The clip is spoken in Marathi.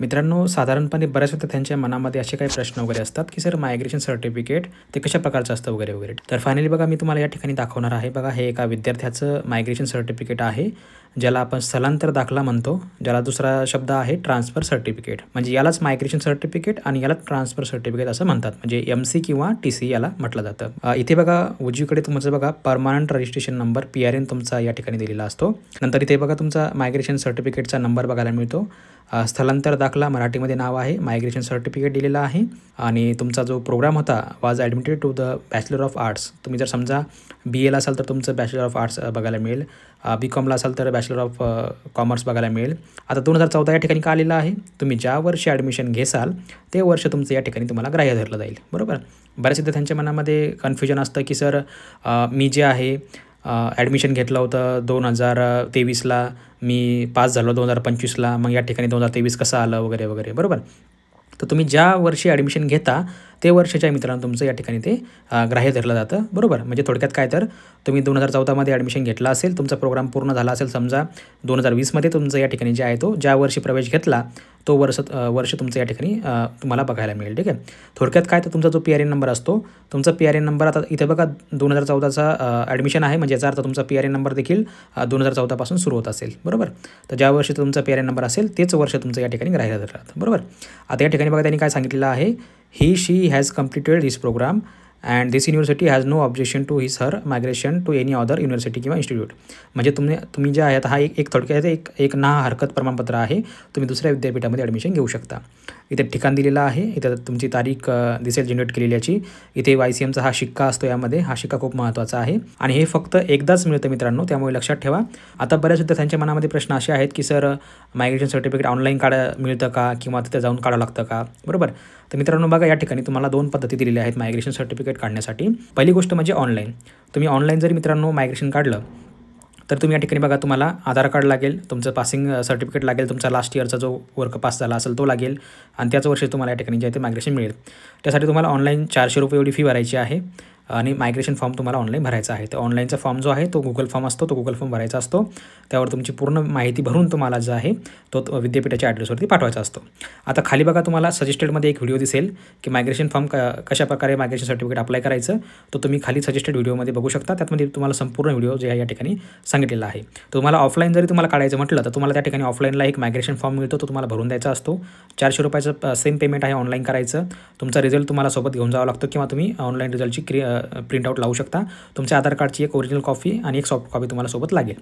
मित्रांनो, साधारणपणे बऱ्याच विद्यार्थ्यांच्या मनामध्ये असे काही प्रश्न वगैरे असतात, की सर मायग्रेशन सर्टिफिकेट ते कशा प्रकारचं असतं वगैरे वगैरे. तर फायनली बघा मी तुम्हाला या ठिकाणी दाखवणार आहे. बघा हे एका विद्यार्थ्याचं मायग्रेशन सर्टिफिकेट आहे, ज्याला आपण स्थलांतर दाखला म्हणतो, ज्याला दुसरा शब्द आहे ट्रान्सफर सर्टिफिकेट. म्हणजे यालाच मायग्रेशन सर्टिफिकेट आणि याला ट्रान्सफर सर्टिफिकेट असं म्हणतात. म्हणजे MC किंवा TC याला म्हटलं जातं. इथे बघा उजवीकडे तुमचं बघा परमनंट रजिस्ट्रेशन नंबर PRN तुमचा या ठिकाणी दिलेला असतो. नंतर इथे बघा तुमचा मायग्रेशन सर्टिफिकेटचा नंबर बघायला मिळतो. स्थलांतर दाखला मराठीमध्ये नाव आहे, मायग्रेशन सर्टिफिकेट दिलेलं आहे आणि तुमचा जो प्रोग्राम होता was admitted to the bachelor of arts. तुम्ही जर समजा BAला असाल तर तुमचं बॅचलर ऑफ आर्ट्स बघायला मिळेल, BComला असाल तर बॅचलर ऑफ कॉमर्स बघायला मिळेल. आता 2014 या ठिकाणी का आलेलं आहे, तुम्ही ज्या वर्षी ॲडमिशन घेसाल ते वर्ष तुमचं या ठिकाणी तुम्हाला ग्राह्य धरलं जाईल. बरोबर. बऱ्याच विद्यार्थ्यांच्या मनामध्ये कन्फ्युजन असतं की सर मी जे आहे ॲडमिशन घेतलं होतं 2023ला, मी पास झालो 2025ला, मग या ठिकाणी 2023 कसं आलं वगैरे वगैरे. बरोबर. तर तुम्ही ज्या वर्षी ॲडमिशन घेता ते वर्षाच्या मित्रांनो तुमचं या ठिकाणी ते ग्राह्य धरलं जातं. बरोबर. म्हणजे थोडक्यात काय तर तुम्ही 2014मध्ये ॲडमिशन घेतलं असेल, तुमचा प्रोग्राम पूर्ण झाला असेल, समजा 2020मध्ये तुमचं या ठिकाणी जे आहे तो ज्या वर्षी प्रवेश घेतला तो वर्ष तुमचं या ठिकाणी तुम्हाला बघायला मिळेल. ठीक आहे. थोडक्यात काय तर तुमचा जो PRN नंबर असतो, तुमचा PRN नंबर आता इथे बघा 2014चा ॲडमिशन आहे, म्हणजे याचा अर्थ तुमचा PRN नंबर देखील 2014पासून सुरू होत असेल. बरोबर. तर ज्या वर्षी तुमचा PRN नंबर असेल तेच वर्ष तुमचं या ठिकाणी ग्राह्य धरलं. बरोबर. आता या ठिकाणी बघा त्यांनी काय सांगितलेलं आहे, ही she has completed this program and this university has no objection to his her migration to any other university किंवा इन्स्टिट्यूट. म्हणजे तुम्ही जे आहेत हा एक थोडक्यात एक ना हरकत प्रमाणपत्र आहे, तुम्ही दुसऱ्या विद्यापीठामध्ये ॲडमिशन घेऊ शकता. इथे ठिकाण दिलेलं आहे, इथे तुमची तारीख दिसेल जनरेट केलेली याची. इथे YCMचा हा शिक्का असतो, यामध्ये हा शिक्का खूप महत्त्वाचा आहे आणि हे फक्त एकदाच मिळतं मित्रांनो, त्यामुळे लक्षात ठेवा. आता बऱ्याच विद्यार्थ्यांच्या मनामध्ये प्रश्न असे आहेत की सर मायग्रेशन सर्टिफिकेट ऑनलाईन मिळतं का किंवा तिथे जाऊन काढावं लागतं का. बरोबर. तर मित्रांनो बघा या ठिकाणी तुम्हाला 2 पद्धती दिलेल्या आहेत मायग्रेशन सर्टिफिकेट काढण्यासाठी. पहिली गोष्ट म्हणजे ऑनलाईन. तुम्ही ऑनलाईन जरी मित्रांनो मायग्रेशन काढलं तर तुम्ही या ठिकाणी बघा तुम्हाला आधार कार्ड लागेल, तुमचं पासिंग सर्टिफिकेट लागेल, तुमचा लास्ट इयरचा जो वर्क पास झाला असेल तो लागेल आणि त्याच वर्षी तुम्हाला या ठिकाणी जे आहे ते मायग्रेशन मिळेल. त्यासाठी तुम्हाला ऑनलाईन 400 रुपये एवढी फी भरायची आहे आणि मायग्रेशन फॉर्म तुम्हाला ऑनलाईन भरायचा आहे. तर ऑनलाईनचा फॉर्म जो आहे तो Google फॉर्म असतो, तो Google फॉर्म भरायचा असतो. त्यावर तुमची पूर्ण माहिती भरून तुम्हाला जो आहे तो विद्यापीठाच्या ॲड्रेसवरती पाठवायचा असतो. आता खाली बघा तुम्हाला सजेस्टेडमध्ये एक व्हिडिओ दिसेल की मायग्रेशन फॉर्म कशाप्रकारे मायग्रेशन सर्टिफिकेट अप्लाय करायचं, तो तुम्ही खाली सजेस्टेड व्हिडिओमध्ये बघू शकता. त्यातमध्ये तुम्हाला संपूर्ण व्हिडिओ जे आहे या ठिकाणी सांगितलेला आहे. तुम्हाला ऑफलाईन जरी तुम्हाला काढायचं म्हटलं तर तुम्हाला त्या ठिकाणी ऑफलाईनला एक मायग्रेशन फॉर्म मिळतो, तो तुम्हाला भरून द्यायचा असतो. 400 रुपयाचं सेम पेमेंट आहे ऑनलाईन करायचं. तुमचा रिझल्ट तुम्हाला सोबत घेऊन जावं लागतो किंवा तुम्ही ऑनलाईन रिझल्टची प्रिंटआउट लावू शकता. तुमच्या आधार कार्डची एक ओरिजिनल कॉपी आणि एक सॉफ्ट कॉपी तुम्हाला सोबत लागेल.